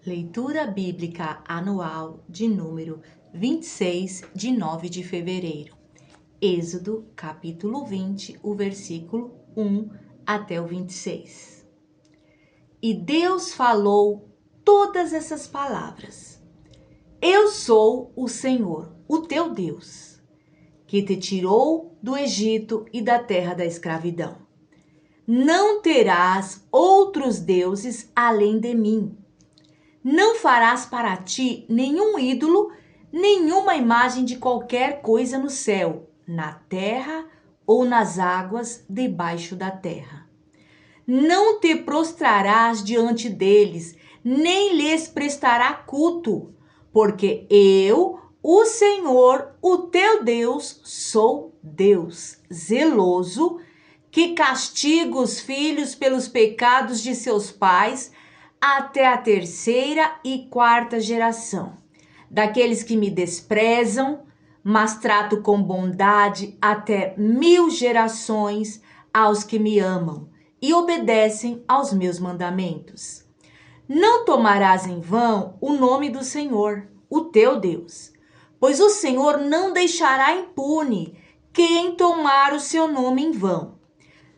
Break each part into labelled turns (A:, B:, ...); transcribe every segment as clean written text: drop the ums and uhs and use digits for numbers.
A: Leitura Bíblica Anual de número 26, de 9 de fevereiro. Êxodo, capítulo 20, o versículo 1 até o 26. E Deus falou todas essas palavras. Eu sou o Senhor, o teu Deus, que te tirou do Egito e da terra da escravidão. Não terás outros deuses além de mim. Não farás para ti nenhum ídolo, nenhuma imagem de qualquer coisa no céu, na terra ou nas águas debaixo da terra. Não te prostrarás diante deles, nem lhes prestará culto, porque eu, o Senhor, o teu Deus, sou Deus zeloso, que castiga os filhos pelos pecados de seus pais, até a terceira e quarta geração, daqueles que me desprezam, mas trato com bondade até 1000 gerações aos que me amam e obedecem aos meus mandamentos. Não tomarás em vão o nome do Senhor, o teu Deus, pois o Senhor não deixará impune quem tomar o seu nome em vão.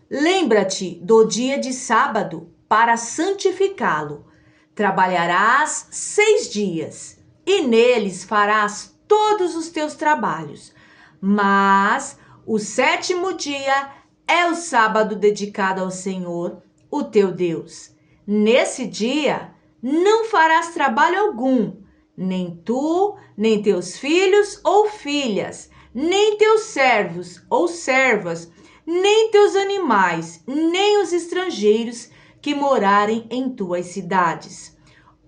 A: Lembra-te do dia de sábado para santificá-lo. Trabalharás 6 dias, e neles farás todos os teus trabalhos. Mas o 7º dia é o sábado dedicado ao Senhor, o teu Deus. Nesse dia não farás trabalho algum, nem tu, nem teus filhos ou filhas, nem teus servos ou servas, nem teus animais, nem os estrangeiros que morarem em tuas cidades.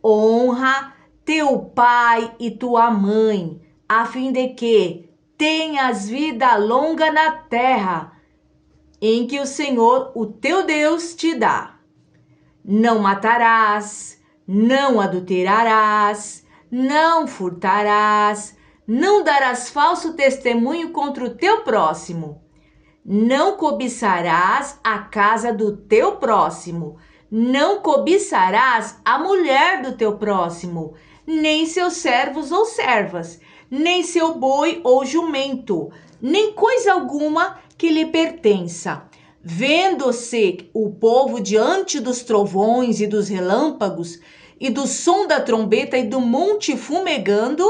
A: Honra teu pai e tua mãe, a fim de que tenhas vida longa na terra, em que o Senhor, o teu Deus, te dá. Não matarás, não adulterarás, não furtarás, não darás falso testemunho contra o teu próximo. Não cobiçarás a casa do teu próximo, não cobiçarás a mulher do teu próximo, nem seus servos ou servas, nem seu boi ou jumento, nem coisa alguma que lhe pertença. Vendo-se o povo diante dos trovões e dos relâmpagos, e do som da trombeta e do monte fumegando,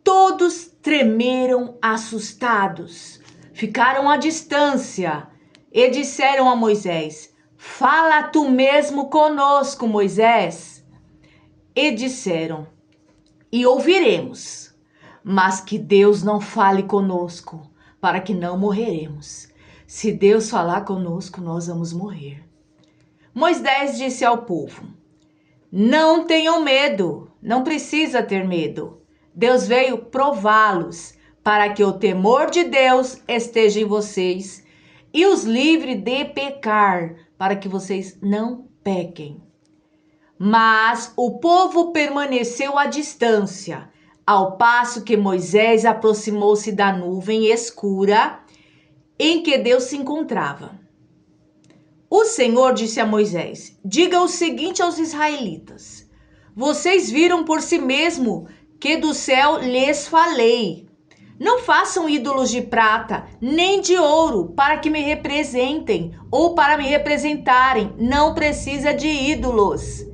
A: todos tremeram assustados. Ficaram à distância e disseram a Moisés: fala tu mesmo conosco, Moisés. E disseram: e ouviremos, mas que Deus não fale conosco, para que não morreremos. Se Deus falar conosco, nós vamos morrer. Moisés disse ao povo: não tenham medo, não precisa ter medo. Deus veio prová-los, para que o temor de Deus esteja em vocês e os livre de pecar, para que vocês não pequem. Mas o povo permaneceu à distância, ao passo que Moisés aproximou-se da nuvem escura em que Deus se encontrava. O Senhor disse a Moisés: diga o seguinte aos israelitas: vocês viram por si mesmo que do céu lhes falei. Não façam ídolos de prata, nem de ouro, para que me representem ou para me representarem. Não precisa de ídolos.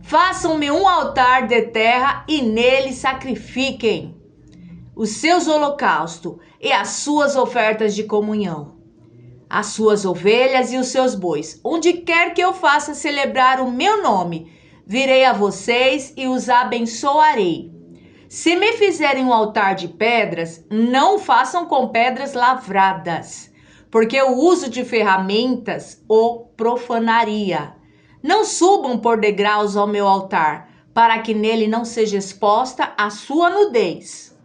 A: Façam-me um altar de terra e nele sacrifiquem os seus holocaustos e as suas ofertas de comunhão, as suas ovelhas e os seus bois. Onde quer que eu faça celebrar o meu nome, virei a vocês e os abençoarei. Se me fizerem um altar de pedras, não façam com pedras lavradas, porque o uso de ferramentas o profanaria. Não subam por degraus ao meu altar, para que nele não seja exposta a sua nudez.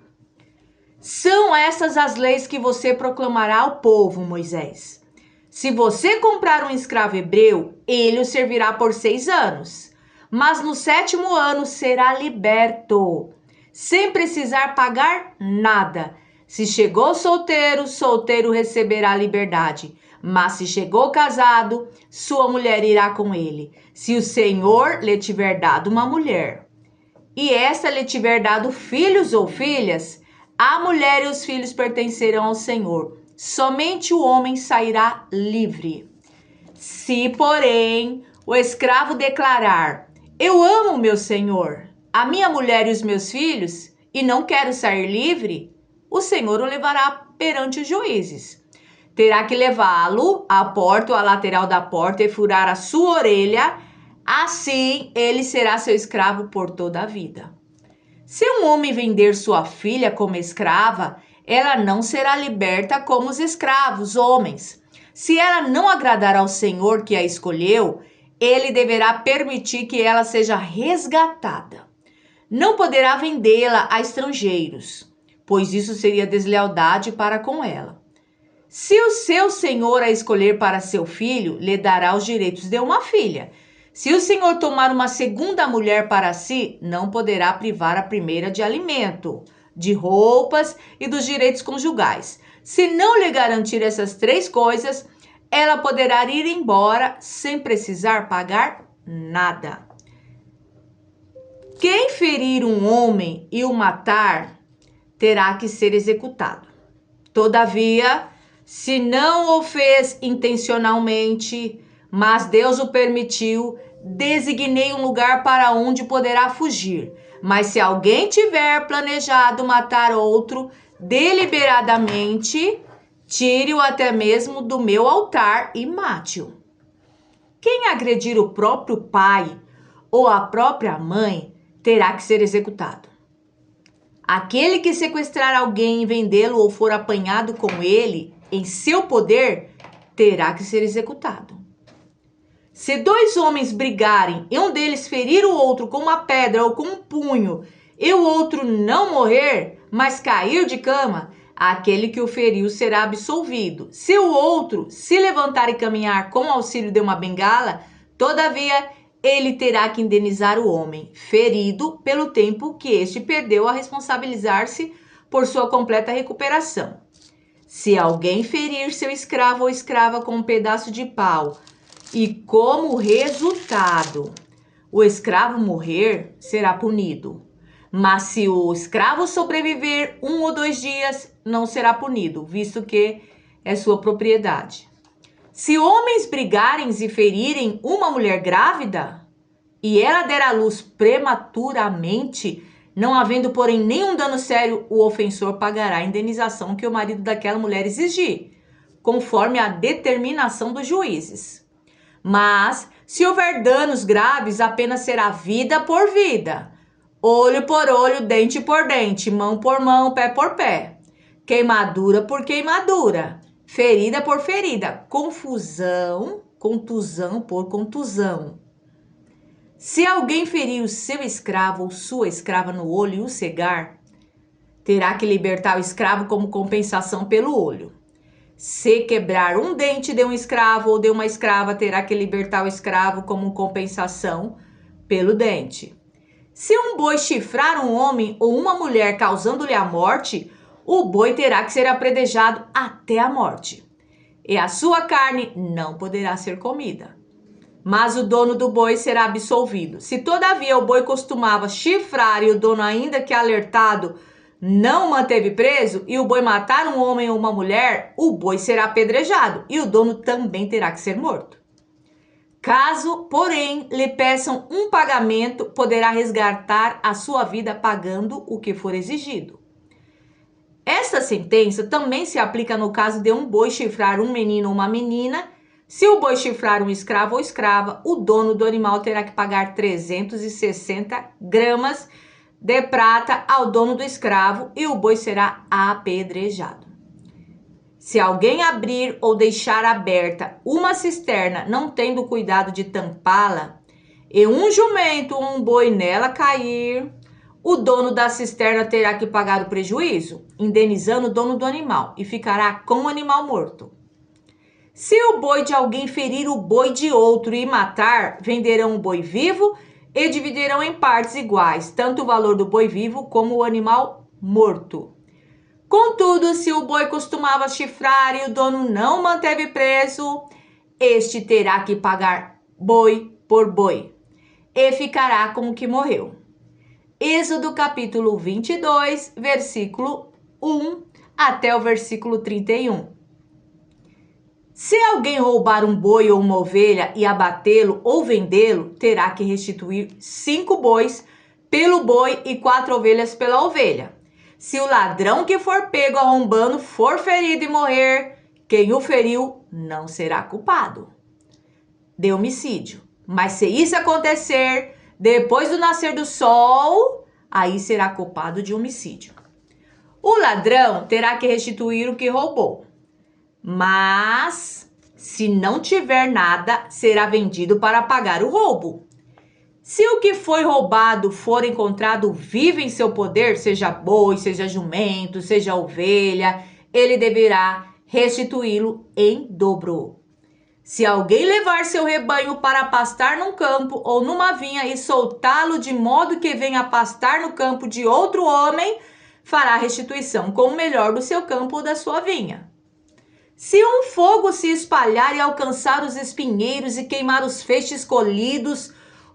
A: São essas as leis que você proclamará ao povo, Moisés. Se você comprar um escravo hebreu, ele o servirá por 6 anos, mas no 7º ano será liberto, sem precisar pagar nada. Se chegou solteiro, solteiro receberá liberdade. Mas se chegou casado, sua mulher irá com ele. Se o Senhor lhe tiver dado uma mulher, e esta lhe tiver dado filhos ou filhas, a mulher e os filhos pertencerão ao Senhor. Somente o homem sairá livre. Se, porém, o escravo declarar: eu amo meu senhor, a minha mulher e os meus filhos, e não quero sair livre, o Senhor o levará perante os juízes. Terá que levá-lo à porta ou à lateral da porta e furar a sua orelha, assim ele será seu escravo por toda a vida. Se um homem vender sua filha como escrava, ela não será liberta como os escravos, homens. Se ela não agradar ao Senhor que a escolheu, ele deverá permitir que ela seja resgatada. Não poderá vendê-la a estrangeiros, pois isso seria deslealdade para com ela. Se o seu senhor a escolher para seu filho, lhe dará os direitos de uma filha. Se o senhor tomar uma segunda mulher para si, não poderá privar a primeira de alimento, de roupas e dos direitos conjugais. Se não lhe garantir essas 3 coisas, ela poderá ir embora sem precisar pagar nada. Quem ferir um homem e o matar, terá que ser executado. Todavia, se não o fez intencionalmente, mas Deus o permitiu, designei um lugar para onde poderá fugir. Mas se alguém tiver planejado matar outro deliberadamente, tire-o até mesmo do meu altar e mate-o. Quem agredir o próprio pai ou a própria mãe terá que ser executado. Aquele que sequestrar alguém e vendê-lo ou for apanhado com ele em seu poder, terá que ser executado. Se 2 homens brigarem e um deles ferir o outro com uma pedra ou com um punho, e o outro não morrer, mas cair de cama, aquele que o feriu será absolvido. Se o outro se levantar e caminhar com o auxílio de uma bengala, todavia ele terá que indenizar o homem ferido pelo tempo que este perdeu a responsabilizar-se por sua completa recuperação. Se alguém ferir seu escravo ou escrava com um pedaço de pau e como resultado o escravo morrer, será punido. Mas se o escravo sobreviver 1 ou 2 dias, não será punido, visto que é sua propriedade. Se homens brigarem e ferirem uma mulher grávida e ela der à luz prematuramente, não havendo, porém, nenhum dano sério, o ofensor pagará a indenização que o marido daquela mulher exigir, conforme a determinação dos juízes. Mas, se houver danos graves, a pena será vida por vida, olho por olho, dente por dente, mão por mão, pé por pé, queimadura por queimadura, ferida por ferida, contusão por contusão. Se alguém ferir o seu escravo ou sua escrava no olho e o cegar, terá que libertar o escravo como compensação pelo olho. Se quebrar um dente de um escravo ou de uma escrava, terá que libertar o escravo como compensação pelo dente. Se um boi chifrar um homem ou uma mulher causando-lhe a morte, o boi terá que ser apredejado até a morte, e a sua carne não poderá ser comida. Mas o dono do boi será absolvido. Se todavia o boi costumava chifrar e o dono, ainda que alertado, não o manteve preso, e o boi matar um homem ou uma mulher, o boi será apedrejado e o dono também terá que ser morto. Caso, porém, lhe peçam um pagamento, poderá resgatar a sua vida pagando o que for exigido. Esta sentença também se aplica no caso de um boi chifrar um menino ou uma menina. Se o boi chifrar um escravo ou escrava, o dono do animal terá que pagar 360 gramas de prata ao dono do escravo e o boi será apedrejado. Se alguém abrir ou deixar aberta uma cisterna, não tendo cuidado de tampá-la, e um jumento ou um boi nela cair, o dono da cisterna terá que pagar o prejuízo, indenizando o dono do animal, e ficará com o animal morto. Se o boi de alguém ferir o boi de outro e matar, venderão o boi vivo e dividirão em partes iguais, tanto o valor do boi vivo como o animal morto. Contudo, se o boi costumava chifrar e o dono não o manteve preso, este terá que pagar boi por boi, e ficará como que morreu. Êxodo capítulo 22, versículo 1 até o versículo 31. Se alguém roubar um boi ou uma ovelha e abatê-lo ou vendê-lo, terá que restituir 5 bois pelo boi e 4 ovelhas pela ovelha. Se o ladrão que for pego arrombando for ferido e morrer, quem o feriu não será culpado de homicídio. Mas se isso acontecer depois do nascer do sol, aí será culpado de homicídio. O ladrão terá que restituir o que roubou. Mas, se não tiver nada, será vendido para pagar o roubo. Se o que foi roubado for encontrado vivo em seu poder, seja boi, seja jumento, seja ovelha, ele deverá restituí-lo em dobro. Se alguém levar seu rebanho para pastar num campo ou numa vinha e soltá-lo de modo que venha pastar no campo de outro homem, fará restituição com o melhor do seu campo ou da sua vinha. Se um fogo se espalhar e alcançar os espinheiros e queimar os feixes colhidos,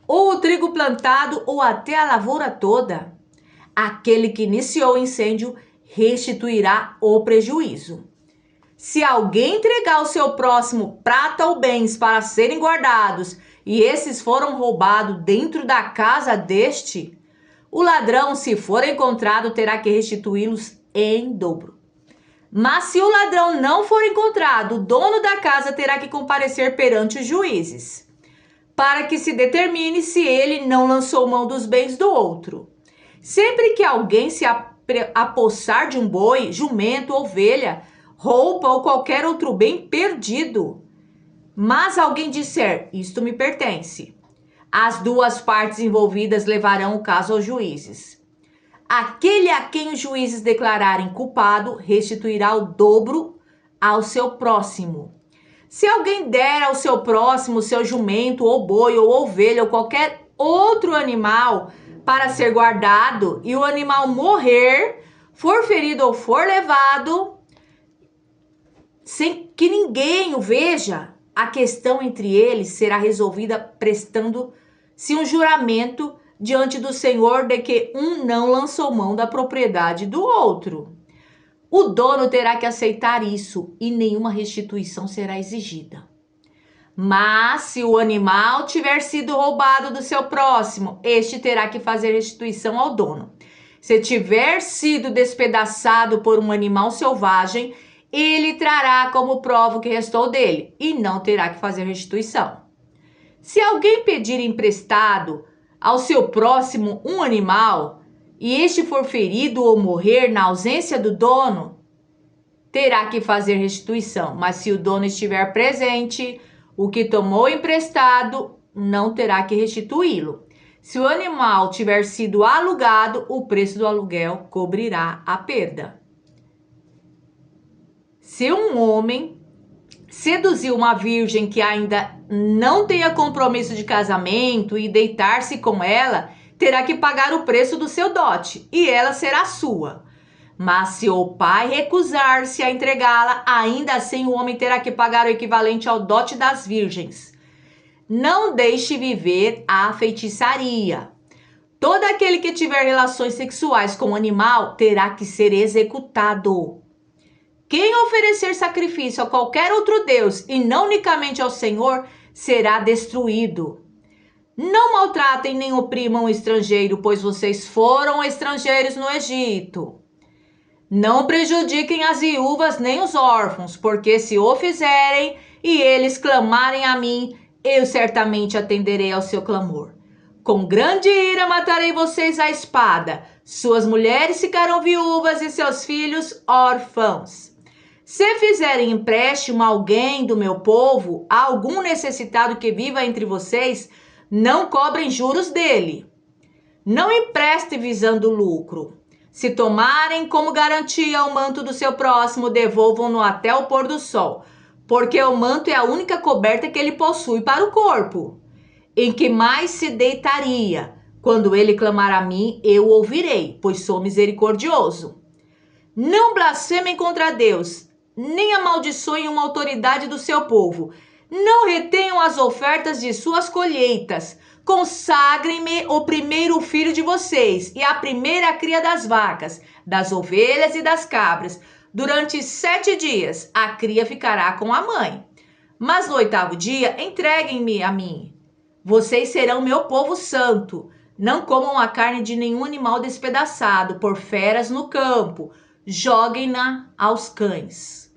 A: ou o trigo plantado, ou até a lavoura toda, aquele que iniciou o incêndio restituirá o prejuízo. Se alguém entregar ao seu próximo prata ou bens para serem guardados, e esses foram roubados dentro da casa deste, o ladrão, se for encontrado, terá que restituí-los em dobro. Mas se o ladrão não for encontrado, o dono da casa terá que comparecer perante os juízes, para que se determine se ele não lançou mão dos bens do outro. Sempre que alguém se apossar de um boi, jumento, ovelha, roupa ou qualquer outro bem perdido, mas alguém disser, isto me pertence, as duas partes envolvidas levarão o caso aos juízes. Aquele a quem os juízes declararem culpado restituirá o dobro ao seu próximo. Se alguém der ao seu próximo seu jumento ou boi ou ovelha ou qualquer outro animal para ser guardado e o animal morrer, for ferido ou for levado, sem que ninguém o veja, a questão entre eles será resolvida prestando-se um juramento diante do Senhor de que um não lançou mão da propriedade do outro. O dono terá que aceitar isso e nenhuma restituição será exigida. Mas se o animal tiver sido roubado do seu próximo, este terá que fazer restituição ao dono. Se tiver sido despedaçado por um animal selvagem, ele trará como prova o que restou dele e não terá que fazer restituição. Se alguém pedir emprestado ao seu próximo um animal, e este for ferido ou morrer na ausência do dono, terá que fazer restituição. Mas se o dono estiver presente, o que tomou emprestado não terá que restituí-lo. Se o animal tiver sido alugado, o preço do aluguel cobrirá a perda. Se um homem seduzir uma virgem que ainda não tenha compromisso de casamento e deitar-se com ela, terá que pagar o preço do seu dote e ela será sua. Mas se o pai recusar-se a entregá-la, ainda assim o homem terá que pagar o equivalente ao dote das virgens. Não deixe viver a feitiçaria. Todo aquele que tiver relações sexuais com o animal terá que ser executado. Quem oferecer sacrifício a qualquer outro Deus e não unicamente ao Senhor, será destruído. Não maltratem nem oprimam o estrangeiro, pois vocês foram estrangeiros no Egito. Não prejudiquem as viúvas nem os órfãos, porque se o fizerem e eles clamarem a mim, eu certamente atenderei ao seu clamor. Com grande ira matarei vocês à espada, suas mulheres ficarão viúvas e seus filhos órfãos. Se fizerem empréstimo a alguém do meu povo, a algum necessitado que viva entre vocês, não cobrem juros dele. Não empreste visando lucro. Se tomarem como garantia o manto do seu próximo, devolvam-no até o pôr do sol, porque o manto é a única coberta que ele possui para o corpo. Em que mais se deitaria? Quando ele clamar a mim, eu o ouvirei, pois sou misericordioso. Não blasfemem contra Deus, nem amaldiçoem uma autoridade do seu povo. Não retenham as ofertas de suas colheitas. Consagrem-me o primeiro filho de vocês e a primeira cria das vacas, das ovelhas e das cabras. Durante 7 dias a cria ficará com a mãe. Mas no 8º dia entreguem-me a mim. Vocês serão meu povo santo. Não comam a carne de nenhum animal despedaçado por feras no campo. Joguem-na aos cães.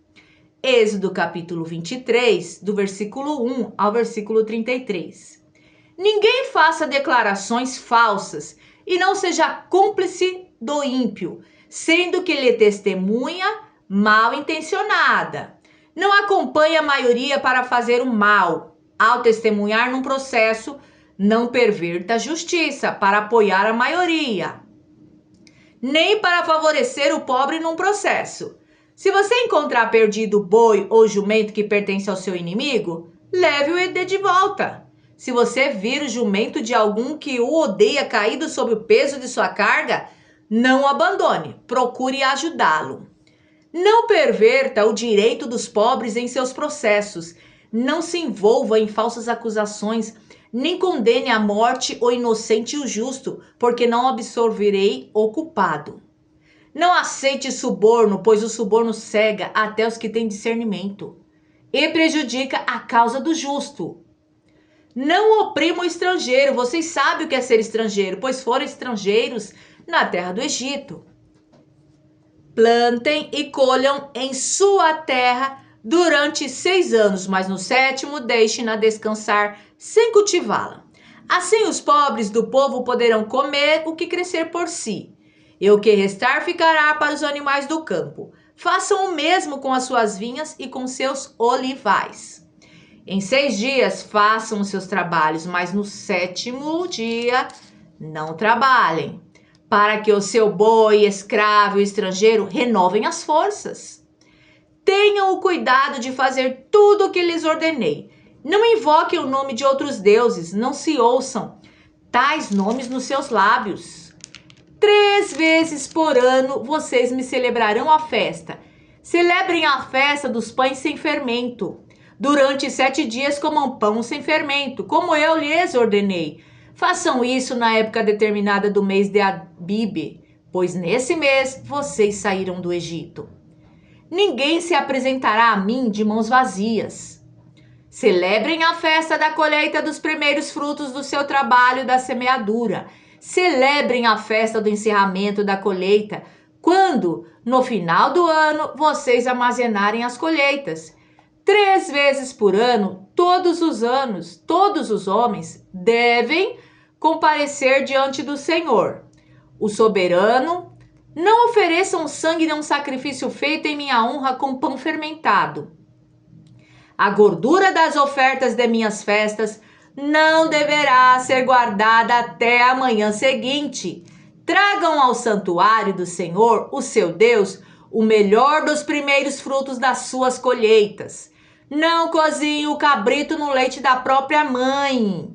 A: Êxodo capítulo 23, do versículo 1 ao versículo 33. Ninguém faça declarações falsas e não seja cúmplice do ímpio, sendo que lhe testemunha mal intencionada. Não acompanhe a maioria para fazer o mal. Ao testemunhar num processo, não perverta a justiça para apoiar a maioria, nem para favorecer o pobre num processo. Se você encontrar perdido boi ou jumento que pertence ao seu inimigo, leve-o de volta. Se você vir o jumento de algum que o odeia caído sob o peso de sua carga, não o abandone, procure ajudá-lo. Não perverta o direito dos pobres em seus processos. Não se envolva em falsas acusações, nem condene à morte o inocente e o justo, porque não absorverei o culpado. Não aceite suborno, pois o suborno cega até os que têm discernimento e prejudica a causa do justo. Não oprima o estrangeiro, vocês sabem o que é ser estrangeiro, pois foram estrangeiros na terra do Egito. Plantem e colham em sua terra durante 6 anos, mas no 7º deixem-na descansar sem cultivá-la. Assim os pobres do povo poderão comer o que crescer por si, e o que restar ficará para os animais do campo. Façam o mesmo com as suas vinhas e com seus olivais. Em 6 dias façam os seus trabalhos, mas no 7º dia não trabalhem, para que o seu boi, escravo e estrangeiro renovem as forças. Tenham o cuidado de fazer tudo o que lhes ordenei. Não invoquem o nome de outros deuses, não se ouçam tais nomes nos seus lábios. 3 vezes por ano vocês me celebrarão a festa. Celebrem a festa dos pães sem fermento. Durante 7 dias comam pão sem fermento, como eu lhes ordenei. Façam isso na época determinada do mês de Abibe, pois nesse mês vocês saíram do Egito. Ninguém se apresentará a mim de mãos vazias. Celebrem a festa da colheita dos primeiros frutos do seu trabalho da semeadura. Celebrem a festa do encerramento da colheita, quando, no final do ano, vocês armazenarem as colheitas. 3 vezes por ano, todos os homens devem comparecer diante do Senhor, o soberano. Não ofereçam o sangue de um sacrifício feito em minha honra com pão fermentado. A gordura das ofertas de minhas festas não deverá ser guardada até a manhã seguinte. Tragam ao santuário do Senhor, o seu Deus, o melhor dos primeiros frutos das suas colheitas. Não cozinhe o cabrito no leite da própria mãe.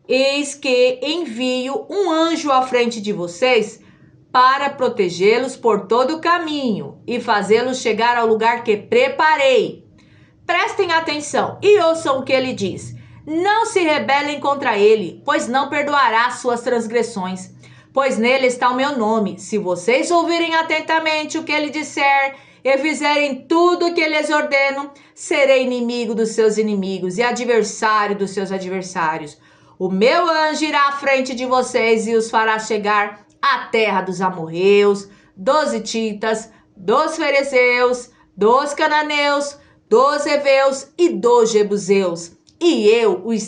A: Eis que envio um anjo à frente de vocês para protegê-los por todo o caminho e fazê-los chegar ao lugar que preparei. Prestem atenção e ouçam o que ele diz. Não se rebelem contra ele, pois não perdoará suas transgressões, pois nele está o meu nome. Se vocês ouvirem atentamente o que ele disser e fizerem tudo o que lhes ordeno, serei inimigo dos seus inimigos e adversário dos seus adversários. O meu anjo irá à frente de vocês e os fará chegar à terra dos amorreus, dos hititas, dos ferezeus, dos cananeus, dos heveus e dos jebuseus. E eu os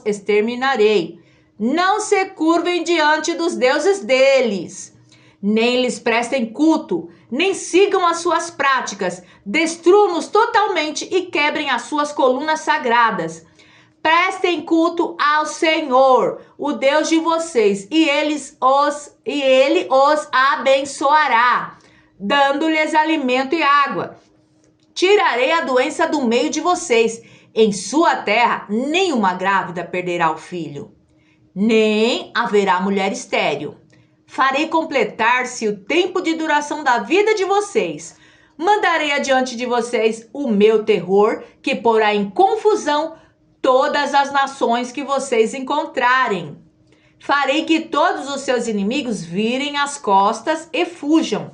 A: exterminarei. Não se curvem diante dos deuses deles, nem lhes prestem culto, nem sigam as suas práticas. Destruam-nos totalmente e quebrem as suas colunas sagradas. Prestem culto ao Senhor, o Deus de vocês, e ele os abençoará, dando-lhes alimento e água. Tirarei a doença do meio de vocês. Em sua terra, nenhuma grávida perderá o filho, nem haverá mulher estéril. Farei completar-se o tempo de duração da vida de vocês. mandarei adiante de vocês o meu terror, que porá em confusão todas as nações que vocês encontrarem. Farei que todos os seus inimigos virem as costas e fujam.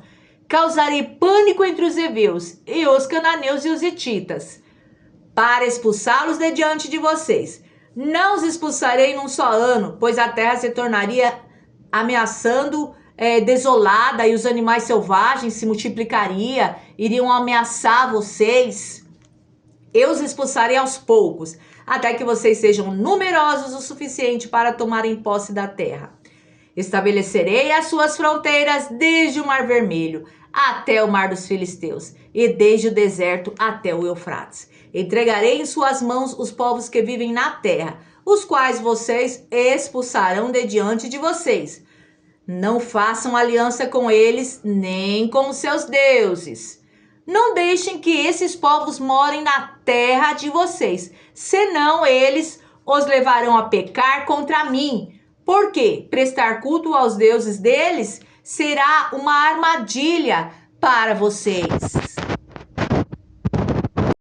A: Causarei pânico entre os heveus e os cananeus e os hititas, para expulsá-los de diante de vocês. Não os expulsarei num só ano, pois a terra se tornaria ameaçando desolada e os animais selvagens se multiplicariam, iriam ameaçar vocês. Eu os expulsarei aos poucos, até que vocês sejam numerosos o suficiente para tomarem posse da terra. Estabelecerei as suas fronteiras desde o Mar Vermelho até o Mar dos Filisteus e desde o deserto até o Eufrates. Entregarei em suas mãos os povos que vivem na terra, os quais vocês expulsarão de diante de vocês. Não façam aliança com eles, nem com os seus deuses. Não deixem que esses povos morem na terra de vocês, senão eles os levarão a pecar contra mim. Porque prestar culto aos deuses deles será uma armadilha para vocês.